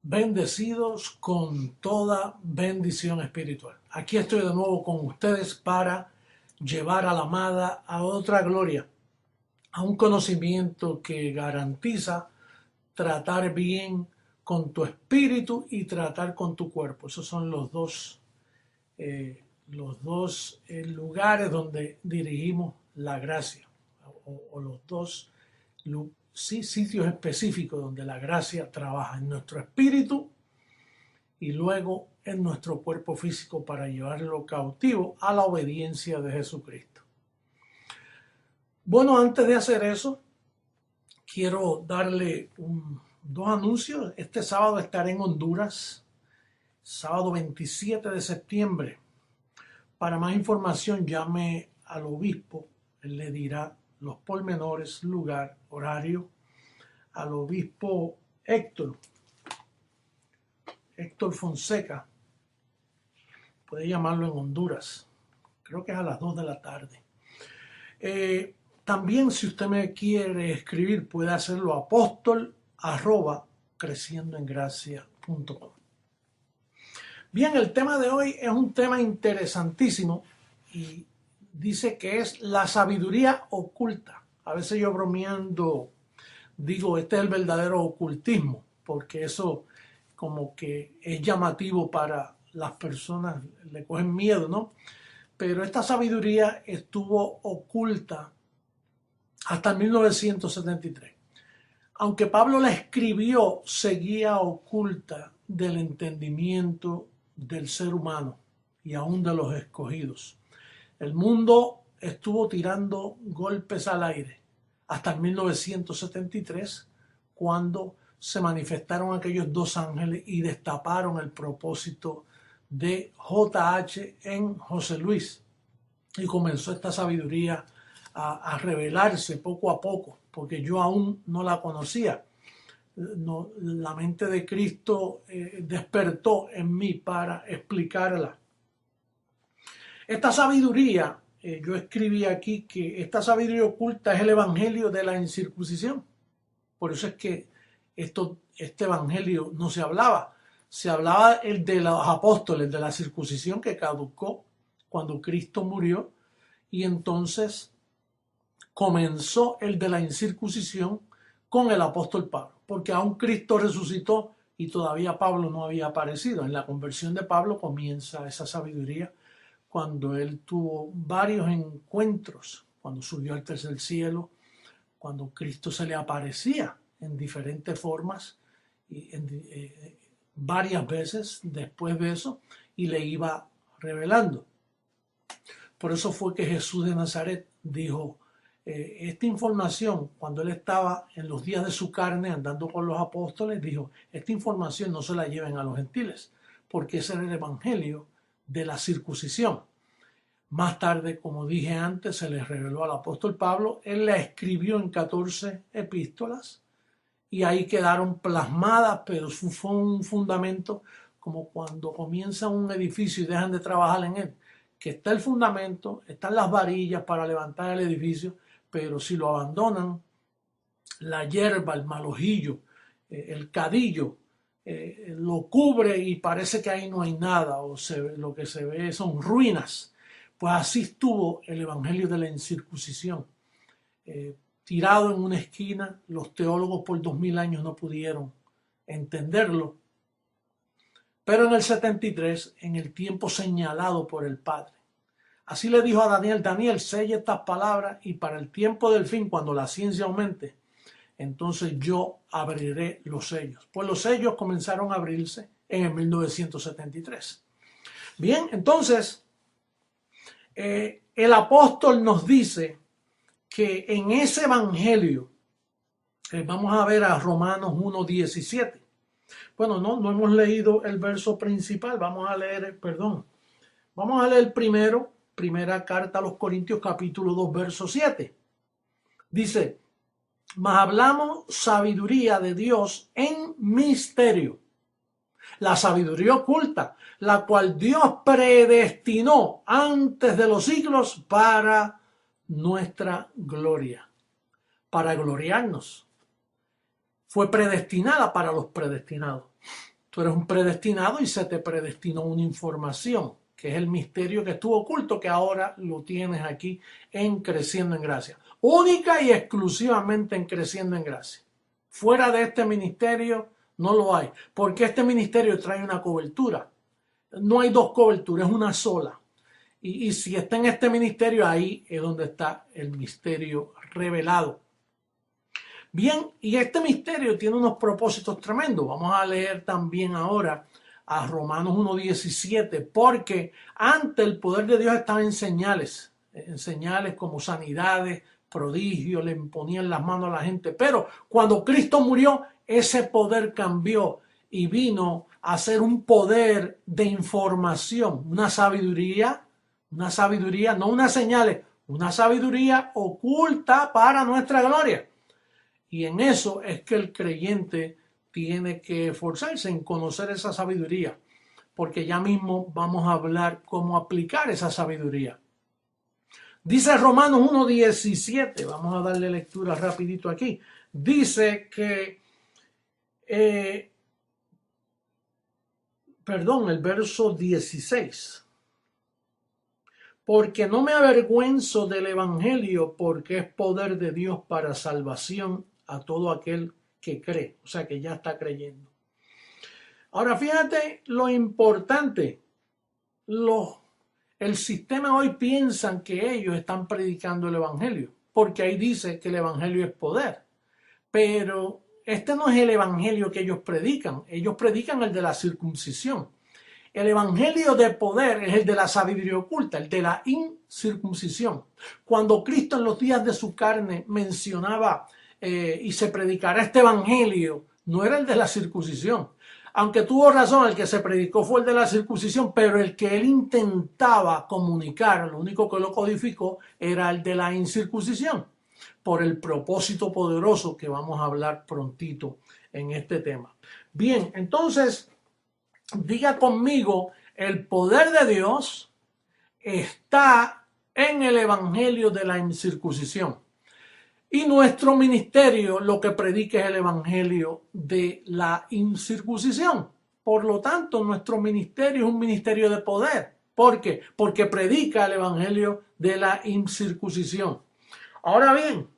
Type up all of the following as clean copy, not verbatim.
bendecidos con toda bendición espiritual. Aquí estoy de nuevo con ustedes para llevar a la amada a otra gloria, a un conocimiento que garantiza tratar bien con tu espíritu y tratar con tu cuerpo. Esos son los dos lugares donde dirigimos la gracia, o los dos sitios específicos donde la gracia trabaja en nuestro espíritu y luego en nuestro cuerpo físico para llevarlo cautivo a la obediencia de Jesucristo. Bueno, antes de hacer eso, quiero darle dos anuncios. Este sábado estaré en Honduras, sábado 27 de septiembre. Para más información, llame al obispo, él le dirá los pormenores, lugar, horario, al obispo Héctor Fonseca. Puede llamarlo en Honduras, creo que es a las 2 de la tarde. También, si usted me quiere escribir, puede hacerlo a apostol@creciendoengracia.com. Bien, el tema de hoy es un tema interesantísimo y dice que es la sabiduría oculta. A veces yo bromeando digo, este es el verdadero ocultismo, porque eso como que es llamativo para las personas, le cogen miedo, ¿no? Pero esta sabiduría estuvo oculta hasta el 1973. Aunque Pablo la escribió, seguía oculta del entendimiento del ser humano y aún de los escogidos. El mundo estuvo tirando golpes al aire hasta el 1973, cuando se manifestaron aquellos dos ángeles y destaparon el propósito de JH en José Luis. Y comenzó esta sabiduría a revelarse poco a poco, porque yo aún no la conocía. No, la mente de Cristo despertó en mí para explicarla. Esta sabiduría, yo escribí aquí que esta sabiduría oculta es el evangelio de la incircuncisión. Por eso es que este evangelio no se hablaba. Se hablaba el de los apóstoles, de la circuncisión que caducó cuando Cristo murió, y entonces comenzó el de la incircuncisión con el apóstol Pablo, porque aún Cristo resucitó y todavía Pablo no había aparecido. En la conversión de Pablo comienza esa sabiduría cuando él tuvo varios encuentros, cuando subió al tercer cielo, cuando Cristo se le aparecía en diferentes formas, y varias veces después de eso, y le iba revelando. Por eso fue que Jesús de Nazaret dijo, esta información, cuando él estaba en los días de su carne andando con los apóstoles, dijo, esta información no se la lleven a los gentiles, porque ese era el evangelio de la circuncisión. Más tarde, como dije antes, se les reveló al apóstol Pablo, él la escribió en 14 epístolas y ahí quedaron plasmadas, pero fue un fundamento como cuando comienza un edificio y dejan de trabajar en él, que está el fundamento, están las varillas para levantar el edificio, pero si lo abandonan, la hierba, el malojillo, el cadillo, lo cubre y parece que ahí no hay nada, o lo que se ve son ruinas. Pues así estuvo el evangelio de la incircuncisión, tirado en una esquina. Los teólogos por 2000 años no pudieron entenderlo, pero en el 73, en el tiempo señalado por el Padre, así le dijo a Daniel, Daniel, sella estas palabras y para el tiempo del fin, cuando la ciencia aumente, entonces yo abriré los sellos. Pues los sellos comenzaron a abrirse en el 1973. Bien, entonces, el apóstol nos dice que en ese evangelio, vamos a ver a Romanos 1:17. Bueno, no hemos leído el verso principal, vamos a leer primero, primera carta a los Corintios capítulo 2, verso 7. Dice, mas hablamos sabiduría de Dios en misterio, la sabiduría oculta, la cual Dios predestinó antes de los siglos para nuestra gloria, para gloriarnos. Fue predestinada para los predestinados. Tú eres un predestinado y se te predestinó una información, que es el misterio que estuvo oculto, que ahora lo tienes aquí en Creciendo en Gracia. Única y exclusivamente en Creciendo en Gracia. Fuera de este ministerio no lo hay, porque este ministerio trae una cobertura. No hay dos coberturas, es una sola. Y si está en este ministerio, ahí es donde está el misterio revelado. Bien, y este misterio tiene unos propósitos tremendos. Vamos a leer también ahora a Romanos 1:17, porque antes el poder de Dios estaba en señales como sanidades, prodigios, le imponían las manos a la gente. Pero cuando Cristo murió, ese poder cambió y vino a ser un poder de información, una sabiduría, no unas señales, una sabiduría oculta para nuestra gloria. Y en eso es que el creyente tiene que esforzarse en conocer esa sabiduría, porque ya mismo vamos a hablar cómo aplicar esa sabiduría. Dice Romanos 1:17, vamos a darle lectura rapidito aquí. Dice que, el verso 16. Porque no me avergüenzo del evangelio, porque es poder de Dios para salvación a todo aquel que cree, o sea que ya está creyendo. Ahora fíjate lo importante, el sistema hoy piensan que ellos están predicando el evangelio, porque ahí dice que el evangelio es poder, pero este no es el evangelio que ellos predican el de la circuncisión. El evangelio de poder es el de la sabiduría oculta, el de la incircuncisión. Cuando Cristo en los días de su carne mencionaba y se predicará este evangelio, no era el de la circuncisión. Aunque tuvo razón, el que se predicó fue el de la circuncisión, pero el que él intentaba comunicar, lo único que lo codificó, era el de la incircuncisión, por el propósito poderoso que vamos a hablar prontito en este tema. Bien, entonces, diga conmigo, el poder de Dios está en el evangelio de la incircuncisión. Y nuestro ministerio lo que predica es el evangelio de la incircuncisión. Por lo tanto, nuestro ministerio es un ministerio de poder. ¿Por qué? Porque predica el evangelio de la incircuncisión. Ahora bien,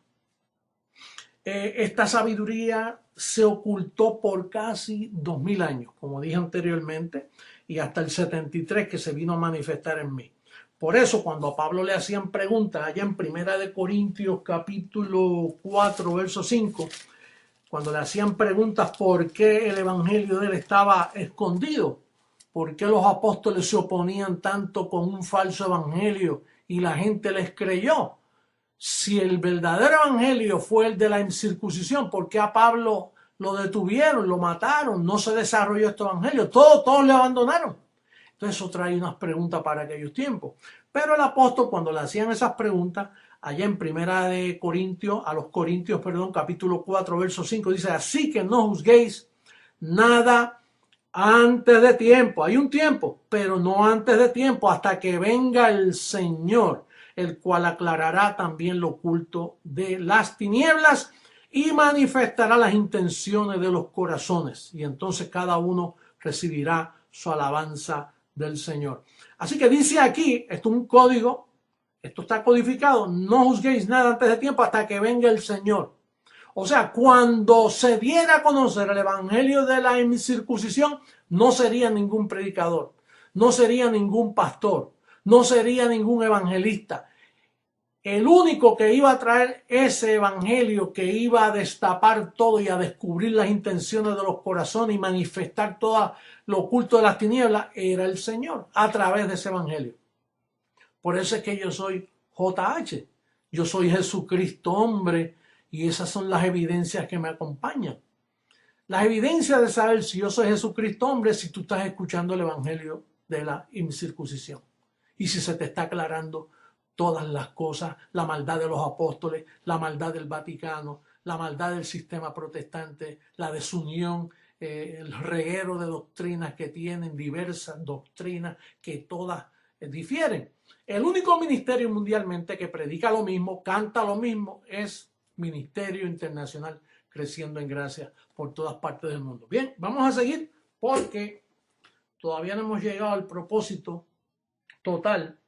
esta sabiduría se ocultó por casi 2000 años, como dije anteriormente, y hasta el 73 que se vino a manifestar en mí. Por eso, cuando a Pablo le hacían preguntas, allá en 1 Corintios capítulo 4, verso 5, cuando le hacían preguntas por qué el evangelio de él estaba escondido, por qué los apóstoles se oponían tanto con un falso evangelio y la gente les creyó. Si el verdadero evangelio fue el de la incircuncisión, ¿por qué a Pablo lo detuvieron, lo mataron, no se desarrolló este evangelio? Todos le abandonaron. Entonces eso trae unas preguntas para aquellos tiempos. Pero el apóstol, cuando le hacían esas preguntas, allá en Corintios, capítulo 4, verso 5, dice, así que no juzguéis nada antes de tiempo. Hay un tiempo, pero no antes de tiempo, hasta que venga el Señor, el cual aclarará también lo oculto de las tinieblas y manifestará las intenciones de los corazones. Y entonces cada uno recibirá su alabanza del Señor. Así que dice aquí, esto es un código, esto está codificado, no juzguéis nada antes de tiempo hasta que venga el Señor. O sea, cuando se diera a conocer el evangelio de la incircuncisión, no sería ningún predicador, no sería ningún pastor, no sería ningún evangelista. El único que iba a traer ese evangelio, que iba a destapar todo y a descubrir las intenciones de los corazones y manifestar todo lo oculto de las tinieblas, era el Señor, a través de ese evangelio. Por eso es que yo soy JH, yo soy Jesucristo hombre, y esas son las evidencias que me acompañan. Las evidencias de saber si yo soy Jesucristo hombre, si tú estás escuchando el evangelio de la incircuncisión y si se te está aclarando todas las cosas, la maldad de los apóstoles, la maldad del Vaticano, la maldad del sistema protestante, la desunión, el reguero de doctrinas que tienen, diversas doctrinas que todas difieren. El único ministerio mundialmente que predica lo mismo, canta lo mismo, es Ministerio Internacional Creciendo en Gracia por todas partes del mundo. Bien, vamos a seguir porque todavía no hemos llegado al propósito total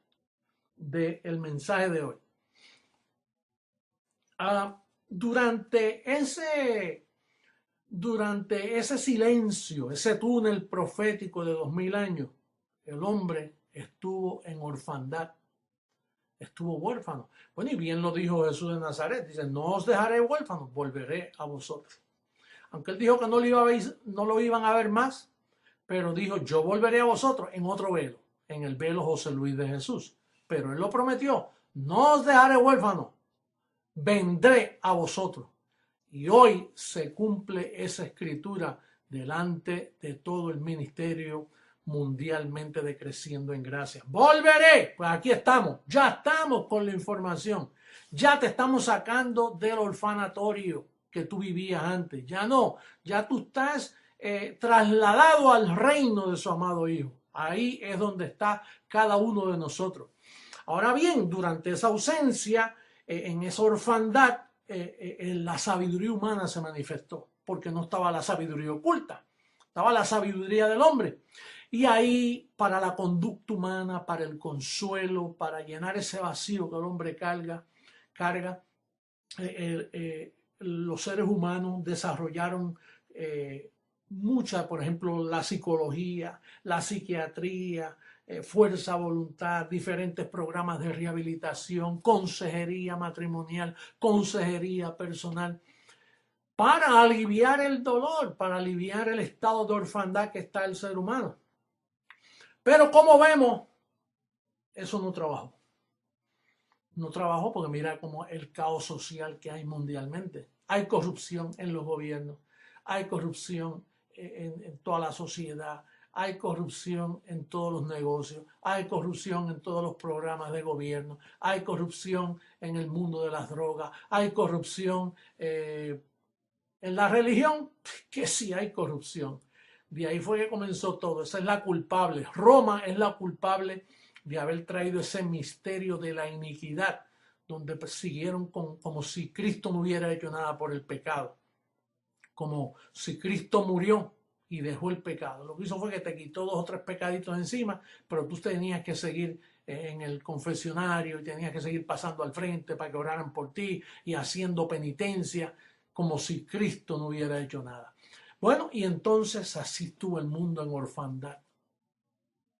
del mensaje de hoy. Durante ese silencio, ese túnel profético de 2000 años, el hombre estuvo en orfandad, estuvo huérfano. Bueno, y bien lo dijo Jesús de Nazaret, dice, no os dejaré huérfanos, volveré a vosotros. Aunque él dijo que no lo iban a ver más, pero dijo, yo volveré a vosotros en otro velo, en el velo José Luis de Jesús. Pero él lo prometió, no os dejaré huérfanos, vendré a vosotros. Y hoy se cumple esa escritura delante de todo el ministerio mundialmente decreciendo en gracia. Volveré, pues aquí estamos, ya estamos con la información, ya te estamos sacando del orfanatorio que tú vivías antes, ya no, ya tú estás trasladado al reino de su amado Hijo. Ahí es donde está cada uno de nosotros. Ahora bien, durante esa ausencia, en esa orfandad, la sabiduría humana se manifestó, porque no estaba la sabiduría oculta, estaba la sabiduría del hombre. Y ahí, para la conducta humana, para el consuelo, para llenar ese vacío que el hombre carga, los seres humanos desarrollaron mucha, por ejemplo, la psicología, la psiquiatría, fuerza, voluntad, diferentes programas de rehabilitación, consejería matrimonial, consejería personal, para aliviar el dolor, para aliviar el estado de orfandad que está el ser humano. Pero como vemos, eso no trabajó. No trabajó porque mira como el caos social que hay mundialmente. Hay corrupción en los gobiernos, hay corrupción en toda la sociedad, hay corrupción en todos los negocios, hay corrupción en todos los programas de gobierno, hay corrupción en el mundo de las drogas, hay corrupción en la religión, que sí hay corrupción. De ahí fue que comenzó todo, esa es la culpable. Roma es la culpable de haber traído ese misterio de la iniquidad, donde persiguieron como si Cristo no hubiera hecho nada por el pecado, como si Cristo murió y dejó el pecado. Lo que hizo fue que te quitó 2 o 3 pecaditos encima, pero tú tenías que seguir en el confesionario y tenías que seguir pasando al frente para que oraran por ti y haciendo penitencia, como si Cristo no hubiera hecho nada. Bueno, y entonces así estuvo el mundo en orfandad.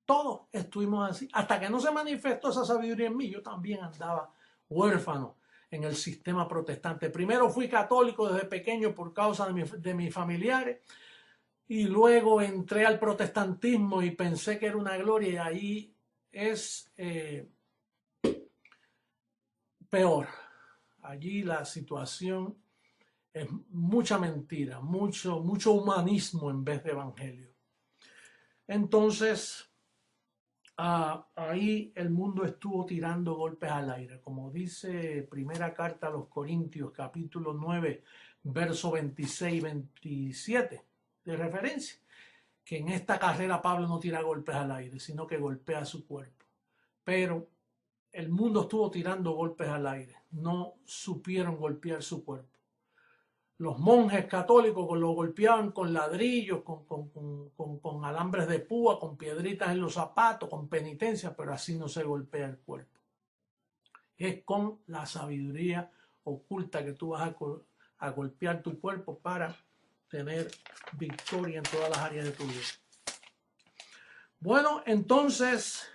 Todos estuvimos así, hasta que no se manifestó esa sabiduría en mí. Yo también andaba huérfano en el sistema protestante. Primero fui católico desde pequeño por causa de mis familiares, y luego entré al protestantismo y pensé que era una gloria, y ahí es peor. Allí la situación es mucha mentira, mucho humanismo en vez de evangelio. Entonces, ahí el mundo estuvo tirando golpes al aire, como dice primera carta a los Corintios, capítulo 9, verso 26 y 27 de referencia, que en esta carrera Pablo no tira golpes al aire, sino que golpea su cuerpo. Pero el mundo estuvo tirando golpes al aire, no supieron golpear su cuerpo. Los monjes católicos lo golpeaban con ladrillos, con alambres de púa, con piedritas en los zapatos, con penitencia, pero así no se golpea el cuerpo. Es con la sabiduría oculta que tú vas a golpear tu cuerpo para tener victoria en todas las áreas de tu vida. Bueno, entonces,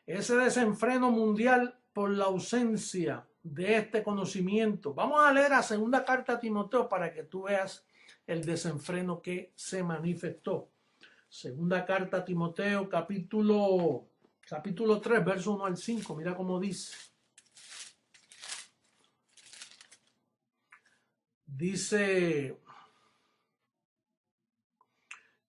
ese desenfreno mundial por la ausencia de este conocimiento. Vamos a leer la segunda carta a Timoteo para que tú veas el desenfreno que se manifestó. Segunda carta a Timoteo, capítulo 3, verso 1 al 5. Mira cómo dice. Dice,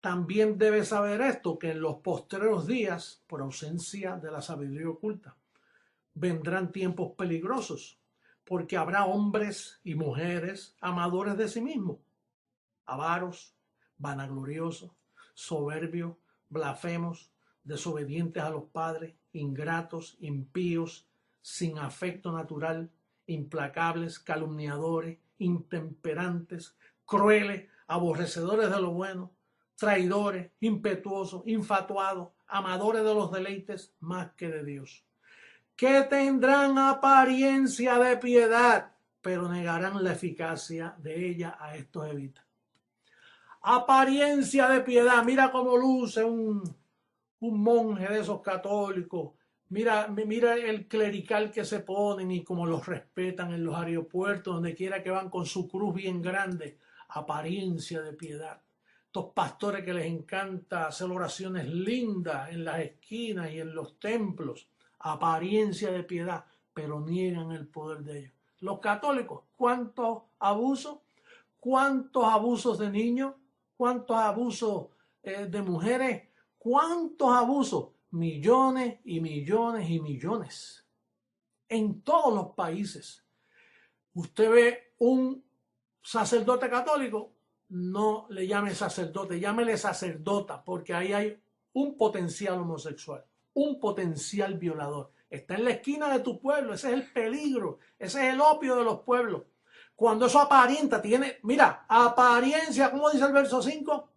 también debes saber esto, que en los postreros días, por ausencia de la sabiduría oculta, vendrán tiempos peligrosos, porque habrá hombres y mujeres amadores de sí mismos, avaros, vanagloriosos, soberbios, blasfemos, desobedientes a los padres, ingratos, impíos, sin afecto natural, implacables, calumniadores, intemperantes, crueles, aborrecedores de lo bueno, traidores, impetuosos, infatuados, amadores de los deleites más que de Dios, que tendrán apariencia de piedad, pero negarán la eficacia de ella. A estos evita. Apariencia de piedad, mira cómo luce un monje de esos católicos. Mira el clerical que se ponen y cómo los respetan en los aeropuertos, donde quiera que van con su cruz bien grande. Apariencia de piedad. Estos pastores que les encanta hacer oraciones lindas en las esquinas y en los templos. Apariencia de piedad, pero niegan el poder de ellos. Los católicos, ¿cuántos abusos? ¿Cuántos abusos de niños? ¿Cuántos abusos de mujeres? ¿Cuántos abusos? Millones y millones y millones. En todos los países. Usted ve un sacerdote católico, no le llame sacerdote, llámele sacerdota, porque ahí hay un potencial homosexual, un potencial violador. Está en la esquina de tu pueblo, ese es el peligro, ese es el opio de los pueblos. Cuando eso aparenta, tiene, mira, apariencia, ¿cómo dice el verso 5?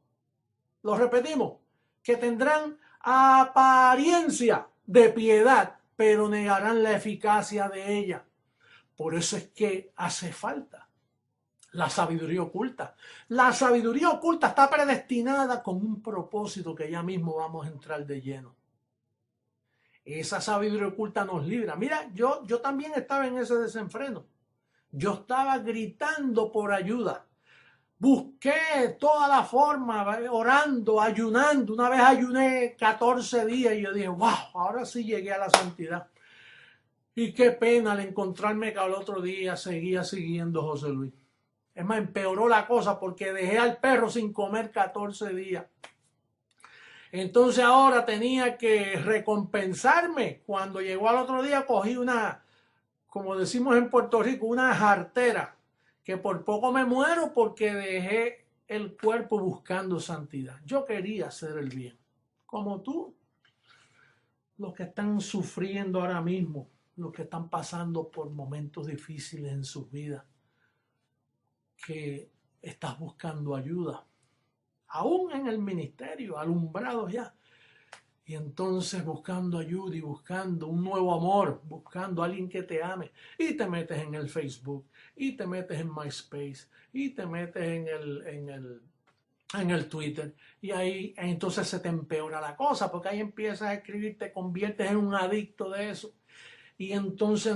Lo repetimos, que tendrán apariencia de piedad, pero negarán la eficacia de ella. Por eso es que hace falta la sabiduría oculta. La sabiduría oculta está predestinada con un propósito que ya mismo vamos a entrar de lleno. Esa sabiduría oculta nos libra. Mira, yo también estaba en ese desenfreno. Yo estaba gritando por ayuda. Busqué toda la forma, orando, ayunando. Una vez ayuné 14 días y yo dije, wow, ahora sí llegué a la santidad. Y qué pena al encontrarme que al otro día seguía siguiendo a José Luis. Es más, empeoró la cosa porque dejé al perro sin comer 14 días. Entonces ahora tenía que recompensarme. Cuando llegó al otro día cogí una, como decimos en Puerto Rico, una jartera, que por poco me muero porque dejé el cuerpo buscando santidad. Yo quería hacer el bien. Como tú, los que están sufriendo ahora mismo, los que están pasando por momentos difíciles en sus vidas, que estás buscando ayuda, aún en el ministerio, alumbrados ya, y entonces buscando ayuda y buscando un nuevo amor, buscando a alguien que te ame, y te metes en el Facebook, y te metes en MySpace, y te metes en el Twitter, y ahí entonces se te empeora la cosa, porque ahí empiezas a escribir, te conviertes en un adicto de eso. Y entonces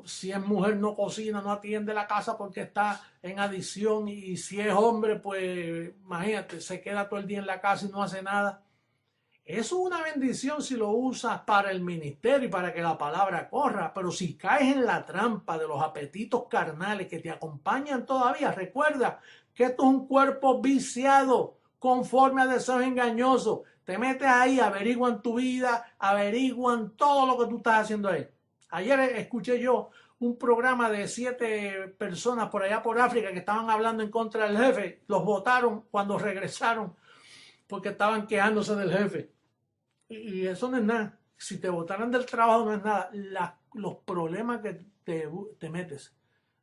si es mujer no cocina, no atiende la casa porque está en adicción, y si es hombre, pues imagínate, se queda todo el día en la casa y no hace nada. Eso es una bendición si lo usas para el ministerio y para que la palabra corra, pero si caes en la trampa de los apetitos carnales que te acompañan todavía, recuerda que esto es un cuerpo viciado conforme a deseos engañosos. Te metes ahí, averiguan tu vida, averiguan todo lo que tú estás haciendo ahí. Ayer escuché yo un programa de 7 personas por allá por África que estaban hablando en contra del jefe. Los votaron cuando regresaron porque estaban quejándose del jefe. Y eso no es nada. Si te votaran del trabajo no es nada. Los problemas que te metes.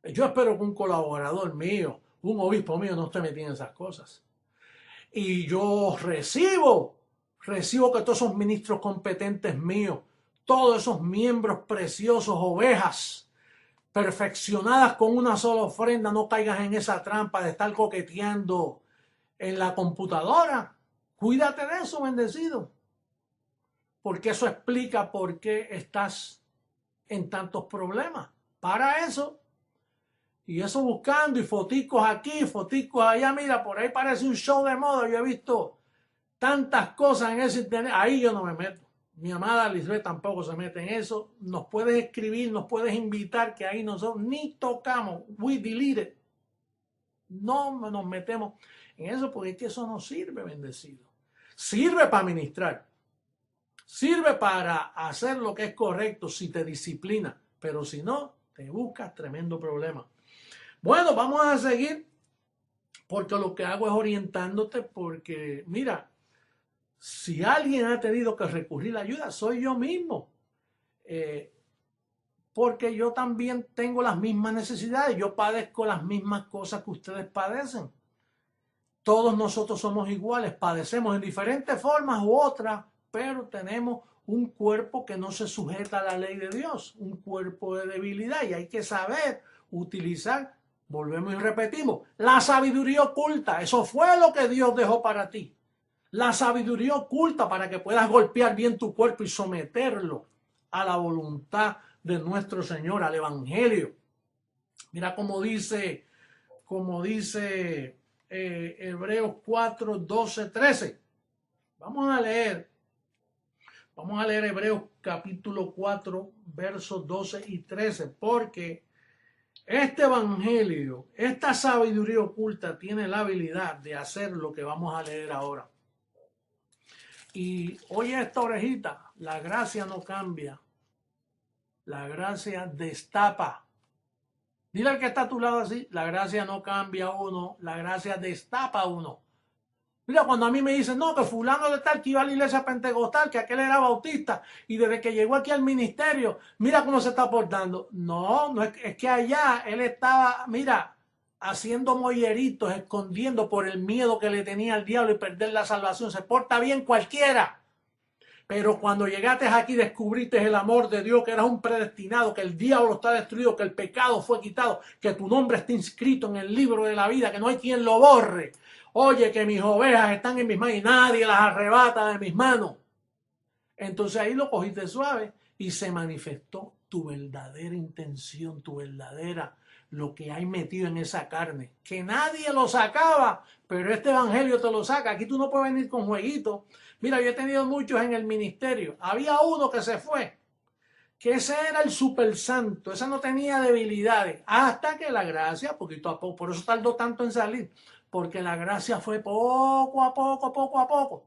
Yo espero que un colaborador mío, un obispo mío no esté metido en esas cosas. Y yo recibo que todos esos ministros competentes míos, todos esos miembros preciosos, ovejas, perfeccionadas con una sola ofrenda, no caigas en esa trampa de estar coqueteando en la computadora. Cuídate de eso, bendecido. Porque eso explica por qué estás en tantos problemas. Para eso. Y eso buscando y foticos aquí, foticos allá. Mira, por ahí parece un show de moda. Yo he visto tantas cosas en ese internet. Ahí yo no me meto. Mi amada Lisbeth tampoco se mete en eso. Nos puedes escribir, nos puedes invitar, que ahí nosotros ni tocamos. We delete it. No nos metemos en eso porque es que eso no sirve, bendecido. Sirve para ministrar. Sirve para hacer lo que es correcto si te disciplina. Pero si no, te buscas tremendo problema. Bueno, vamos a seguir porque lo que hago es orientándote porque, mira, si alguien ha tenido que recurrir a ayuda, soy yo mismo. Porque yo también tengo las mismas necesidades, yo padezco las mismas cosas que ustedes padecen. Todos nosotros somos iguales, padecemos en diferentes formas u otras, pero tenemos un cuerpo que no se sujeta a la ley de Dios, un cuerpo de debilidad, y hay que saber utilizar, volvemos y repetimos, la sabiduría oculta. Eso fue lo que Dios dejó para ti. La sabiduría oculta para que puedas golpear bien tu cuerpo y someterlo a la voluntad de nuestro Señor, al Evangelio. Mira como dice Hebreos 4, 12, 13. Vamos a leer Hebreos capítulo 4, versos 12 y 13, porque este evangelio, esta sabiduría oculta tiene la habilidad de hacer lo que vamos a leer ahora. Y oye esta orejita, la gracia no cambia, la gracia destapa. Dile al que está a tu lado así, la gracia no cambia a uno, la gracia destapa a uno. Mira, cuando a mí me dicen, no, que fulano de tal que iba a la iglesia pentecostal, que aquel era bautista, y desde que llegó aquí al ministerio, mira cómo se está portando. No, no es que allá él estaba, mira, haciendo molleritos, escondiendo por el miedo que le tenía al diablo y perder la salvación. Se porta bien cualquiera. Pero cuando llegaste aquí descubriste el amor de Dios, que eras un predestinado, que el diablo está destruido, que el pecado fue quitado, que tu nombre está inscrito en el libro de la vida, que no hay quien lo borre. Oye, que mis ovejas están en mis manos y nadie las arrebata de mis manos. Entonces ahí lo cogiste suave y se manifestó tu verdadera intención, tu verdadera, lo que hay metido en esa carne. Que nadie lo sacaba, pero este evangelio te lo saca. Aquí tú no puedes venir con jueguitos. Mira, yo he tenido muchos en el ministerio. Había uno que se fue, que ese era el super santo, ese no tenía debilidades, hasta que la gracia, poquito a poco, por eso tardó tanto en salir, porque la gracia fue poco a poco, poco a poco.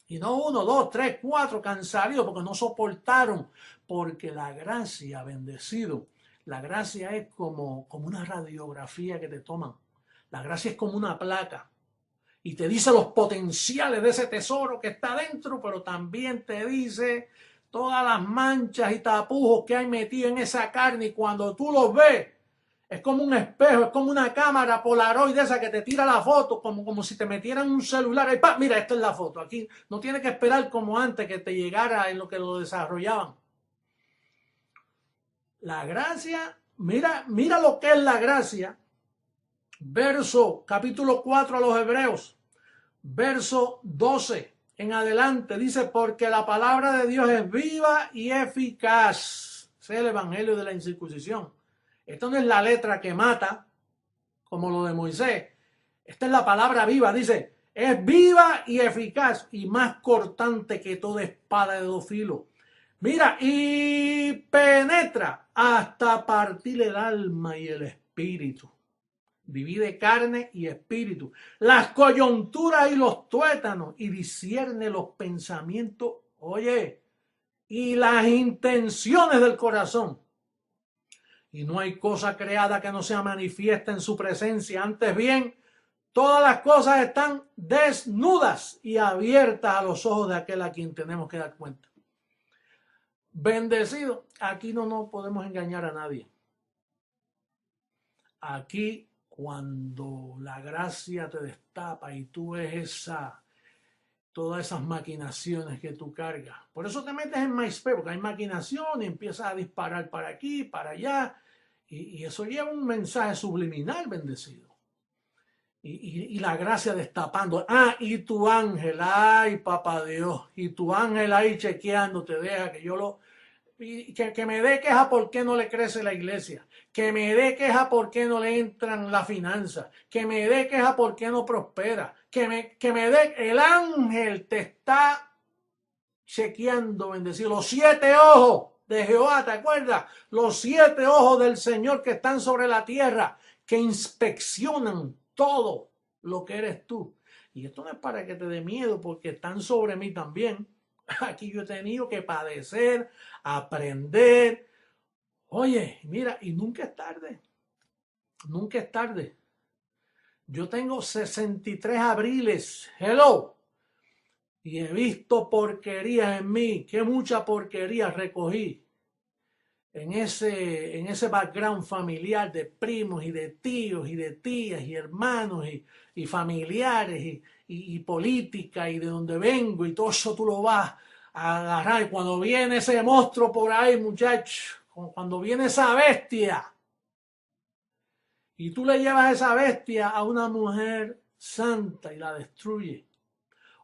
Y no 1, 2, 3, 4 que han salido porque no soportaron, porque la gracia, bendecido, la gracia es como una radiografía que te toman. La gracia es como una placa y te dice los potenciales de ese tesoro que está dentro, pero también te dice todas las manchas y tapujos que hay metido en esa carne, y cuando tú los ves, es como un espejo, es como una cámara Polaroid de esa que te tira la foto, como si te metieran un celular. Y ¡pam! Mira, esta es la foto. Aquí no tienes que esperar como antes que te llegara en lo que lo desarrollaban. La gracia, mira lo que es la gracia. Verso, capítulo 4 a los Hebreos, verso 12 en adelante, dice, porque la palabra de Dios es viva y eficaz. Ese es el evangelio de la incircuncisión. Esto no es la letra que mata, como lo de Moisés. Esta es la palabra viva, dice, es viva y eficaz y más cortante que toda espada de dos filos. Mira, y penetra hasta partir el alma y el espíritu. Divide carne y espíritu, las coyunturas y los tuétanos, y discierne los pensamientos, oye, y las intenciones del corazón. Y no hay cosa creada que no sea manifiesta en su presencia. Antes bien, todas las cosas están desnudas y abiertas a los ojos de aquel a quien tenemos que dar cuenta. Bendecido, aquí no nos podemos engañar a nadie. Aquí, cuando la gracia te destapa y tú ves todas esas maquinaciones que tú cargas. Por eso te metes en MySpace, porque hay maquinación y empiezas a disparar para aquí, para allá, y eso lleva un mensaje subliminal, bendecido. Y la gracia destapando. Y tu ángel, ay, papá Dios, y tu ángel ahí chequeando, te deja que yo lo... Que me dé queja por qué no le crece la iglesia, que me dé queja por qué no le entran las finanzas, que me dé queja por qué no prospera, que me dé, el ángel te está chequeando, bendecido, los 7 ojos de Jehová, ¿te acuerdas? Los 7 ojos del Señor que están sobre la tierra, que inspeccionan todo lo que eres tú. Y esto no es para que te dé miedo, porque están sobre mí también. Aquí yo he tenido que padecer, aprender. Oye, mira, y nunca es tarde. Nunca es tarde. Yo tengo 63 abriles. Hello. Y he visto porquerías en mí. Qué mucha porquería recogí. en ese background familiar de primos y de tíos y de tías y hermanos y familiares y política y de donde vengo y todo eso tú lo vas a agarrar. Y cuando viene ese monstruo por ahí, muchacho, cuando viene esa bestia y tú le llevas esa bestia a una mujer santa y la destruye,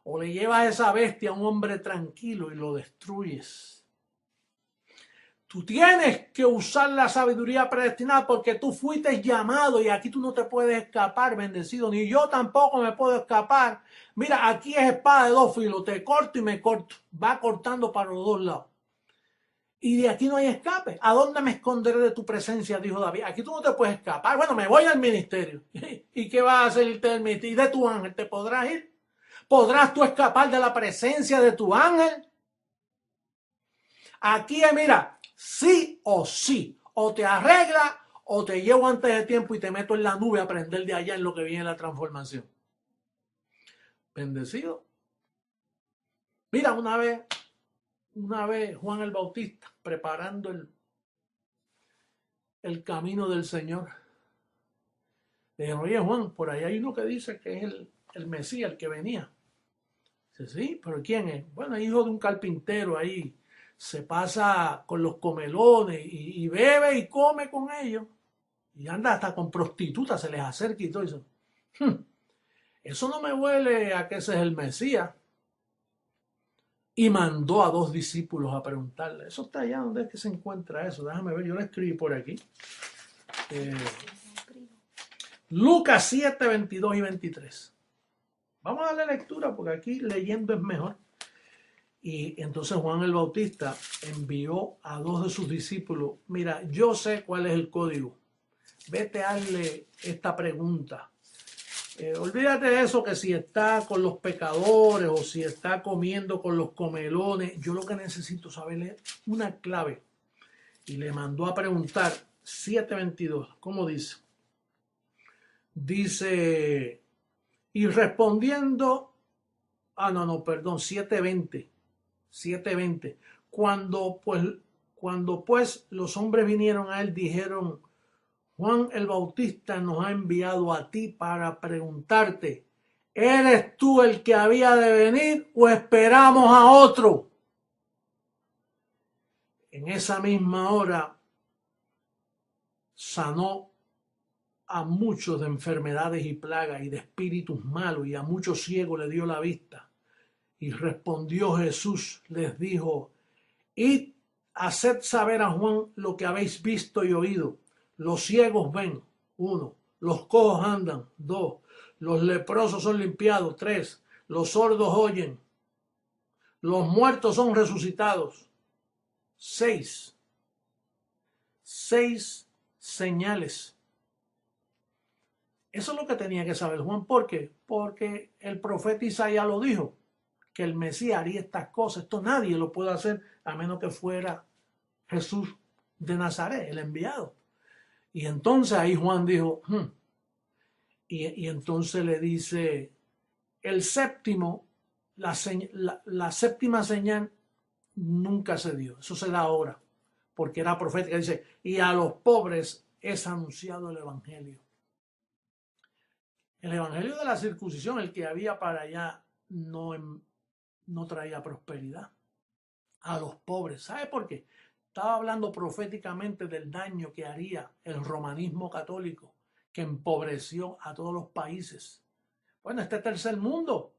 o le llevas esa bestia a un hombre tranquilo y lo destruyes. Tú tienes que usar la sabiduría predestinada porque tú fuiste llamado y aquí tú no te puedes escapar, bendecido. Ni yo tampoco me puedo escapar. Mira, aquí es espada de dos filos. Te corto y me corto. Va cortando para los dos lados. Y de aquí no hay escape. ¿A dónde me esconderé de tu presencia? Dijo David. Aquí tú no te puedes escapar. Bueno, me voy al ministerio. ¿Y qué vas a hacer del ministerio? ¿Y de tu ángel te podrás ir? ¿Podrás tú escapar de la presencia de tu ángel? Aquí mira, sí o sí. O te arregla o te llevo antes de tiempo y te meto en la nube a aprender de allá en lo que viene la transformación. Bendecido. Mira, una vez Juan el Bautista preparando el camino del Señor. Le dije, oye Juan, por ahí hay uno que dice que es el Mesías, el que venía. Dice, sí, pero ¿quién es? Bueno, hijo de un carpintero ahí. Se pasa con los comelones y bebe y come con ellos. Y anda hasta con prostitutas, se les acerca y todo eso. Eso no me huele a que ese es el Mesías. Y mandó a 2 discípulos a preguntarle. Eso está allá, ¿dónde es que se encuentra eso? Déjame ver, yo lo escribí por aquí. Lucas 7, 22 y 23. Vamos a darle lectura porque aquí leyendo es mejor. Y entonces Juan el Bautista envió a 2 de sus discípulos. Mira, yo sé cuál es el código. Vete a darle esta pregunta. Olvídate de eso que si está con los pecadores o si está comiendo con los comelones. Yo lo que necesito saber es una clave. Y le mandó a preguntar 7:22. ¿Cómo dice? Dice, y respondiendo, perdón, 7:20. Cuando pues los hombres vinieron a él, dijeron, Juan el Bautista nos ha enviado a ti para preguntarte, ¿eres tú el que había de venir o esperamos a otro? En esa misma hora sanó a muchos de enfermedades y plagas y de espíritus malos y a muchos ciegos le dio la vista. Y respondió Jesús, les dijo, id, haced saber a Juan lo que habéis visto y oído. Los ciegos ven, 1. Los cojos andan, 2. Los leprosos son limpiados, 3. Los sordos oyen. Los muertos son resucitados, 6. 6 señales. Eso es lo que tenía que saber Juan. ¿Por qué? Porque el profeta Isaías lo dijo, que el Mesías haría estas cosas. Esto nadie lo puede hacer a menos que fuera Jesús de Nazaret, el enviado. Y entonces ahí Juan dijo, y entonces le dice, el séptimo, la séptima señal nunca se dio. Eso se da ahora, porque era profética. Dice, y a los pobres es anunciado el evangelio. El evangelio de la circuncisión, el que había para allá, no traía prosperidad. A los pobres. ¿Sabe por qué? Estaba hablando proféticamente del daño que haría el romanismo católico, que empobreció a todos los países. Bueno, este tercer mundo,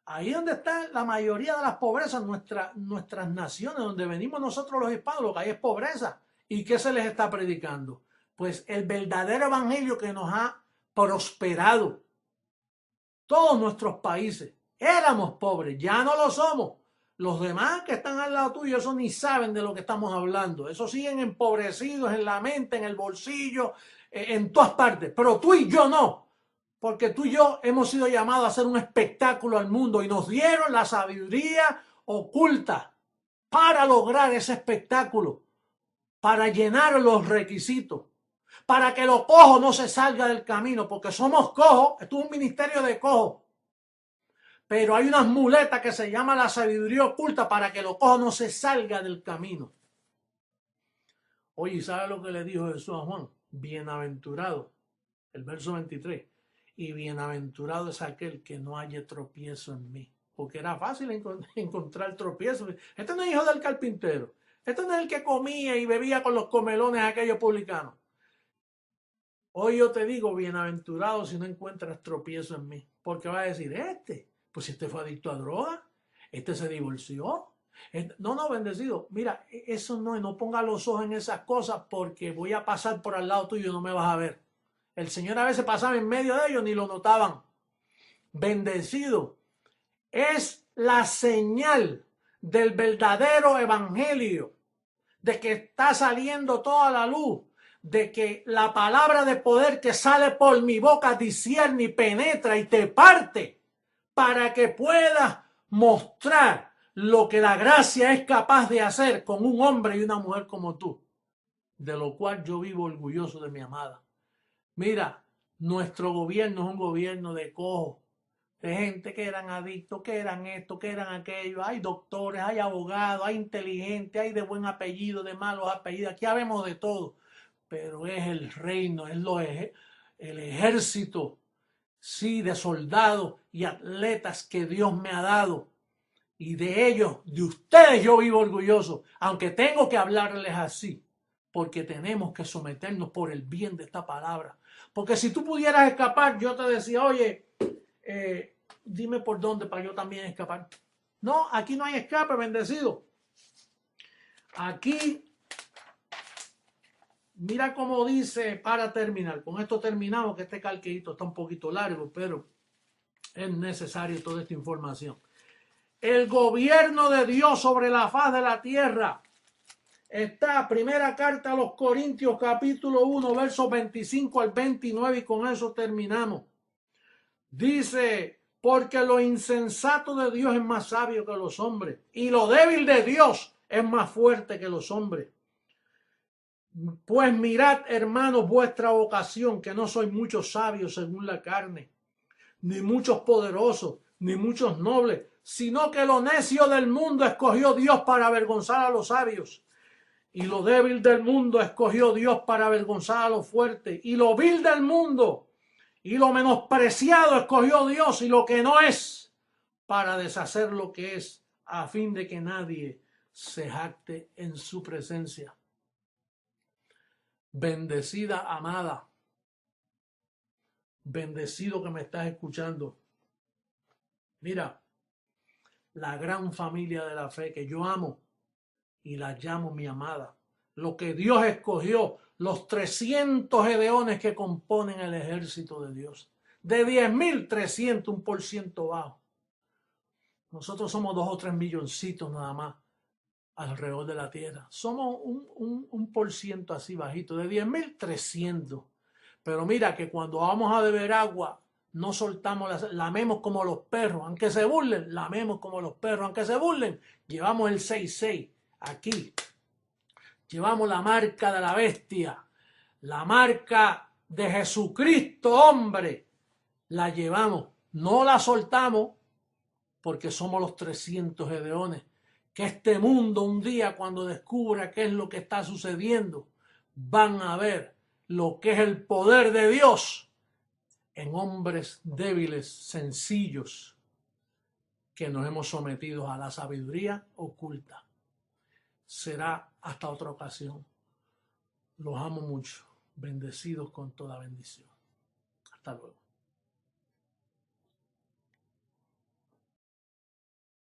ahí donde está la mayoría de las pobrezas, nuestras naciones, donde venimos nosotros los hispanos, lo que hay es pobreza. ¿Y qué se les está predicando? Pues el verdadero evangelio que nos ha prosperado. Todos nuestros países éramos pobres, ya no lo somos. Los demás que están al lado tuyo, esos ni saben de lo que estamos hablando. Esos siguen empobrecidos en la mente, en el bolsillo, en todas partes. Pero tú y yo no. Porque tú y yo hemos sido llamados a hacer un espectáculo al mundo y nos dieron la sabiduría oculta para lograr ese espectáculo, para llenar los requisitos, para que los cojos no se salga del camino, porque somos cojos. Esto es un ministerio de cojos. Pero hay unas muletas que se llama la sabiduría oculta para que los cojos no se salga del camino. Oye, ¿sabe lo que le dijo Jesús a Juan? Bienaventurado, el verso 23, y bienaventurado es aquel que no haya tropiezo en mí. Porque era fácil encontrar tropiezo. Este no es hijo del carpintero. Este no es el que comía y bebía con los comelones aquellos publicanos. Hoy yo te digo, bienaventurado si no encuentras tropiezo en mí. Porque va a decir, pues este fue adicto a droga, este se divorció. No, bendecido. Mira, eso no ponga los ojos en esas cosas porque voy a pasar por al lado tuyo y no me vas a ver. El Señor a veces pasaba en medio de ellos ni lo notaban. Bendecido. Es la señal del verdadero evangelio, de que está saliendo toda la luz, de que la palabra de poder que sale por mi boca discierne y penetra y te parte para que puedas mostrar lo que la gracia es capaz de hacer con un hombre y una mujer como tú, de lo cual yo vivo orgulloso de mi amada. Mira, nuestro gobierno es un gobierno de cojos, de gente que eran adictos, que eran esto, que eran aquello. Hay doctores, hay abogados, hay inteligentes, hay de buen apellido, de malos apellidos. Aquí habemos de todo. Pero es el reino, el ejército, sí, de soldados y atletas que Dios me ha dado. Y de ellos, de ustedes, yo vivo orgulloso. Aunque tengo que hablarles así. Porque tenemos que someternos por el bien de esta palabra. Porque si tú pudieras escapar, yo te decía, oye, dime por dónde para yo también escapar. No, aquí no hay escape, bendecido. Aquí, mira cómo dice para terminar. Con esto terminamos, que este calqueito está un poquito largo, pero es necesario toda esta información. El gobierno de Dios sobre la faz de la tierra está, primera carta a los Corintios, capítulo 1, versos 25 al 29, y con eso terminamos. Dice, porque lo insensato de Dios es más sabio que los hombres, y lo débil de Dios es más fuerte que los hombres. Pues mirad, hermanos, vuestra vocación, que no sois muchos sabios según la carne, ni muchos poderosos, ni muchos nobles, sino que lo necio del mundo escogió Dios para avergonzar a los sabios, y lo débil del mundo escogió Dios para avergonzar a los fuertes, y lo vil del mundo y lo menospreciado escogió Dios, y lo que no es, para deshacer lo que es, a fin de que nadie se jacte en su presencia. Bendecida amada, bendecido que me estás escuchando. Mira, la gran familia de la fe que yo amo y la llamo mi amada. Lo que Dios escogió, los 300 gedeones que componen el ejército de Dios. De 10.300, 1% bajo. Nosotros somos 2 o 3 milloncitos nada más alrededor de la tierra. Somos un por ciento así bajito, de 10.300. Pero mira que cuando vamos a beber agua, no soltamos, lamemos como los perros. Aunque se burlen, lamemos como los perros. Aunque se burlen, llevamos el 6-6 aquí. Llevamos la marca de la bestia, la marca de Jesucristo, hombre. La llevamos, no la soltamos porque somos los 300 gedeones. Que este mundo un día, cuando descubra qué es lo que está sucediendo, van a ver lo que es el poder de Dios en hombres débiles, sencillos, que nos hemos sometido a la sabiduría oculta. Será hasta otra ocasión. Los amo mucho. Bendecidos con toda bendición. Hasta luego.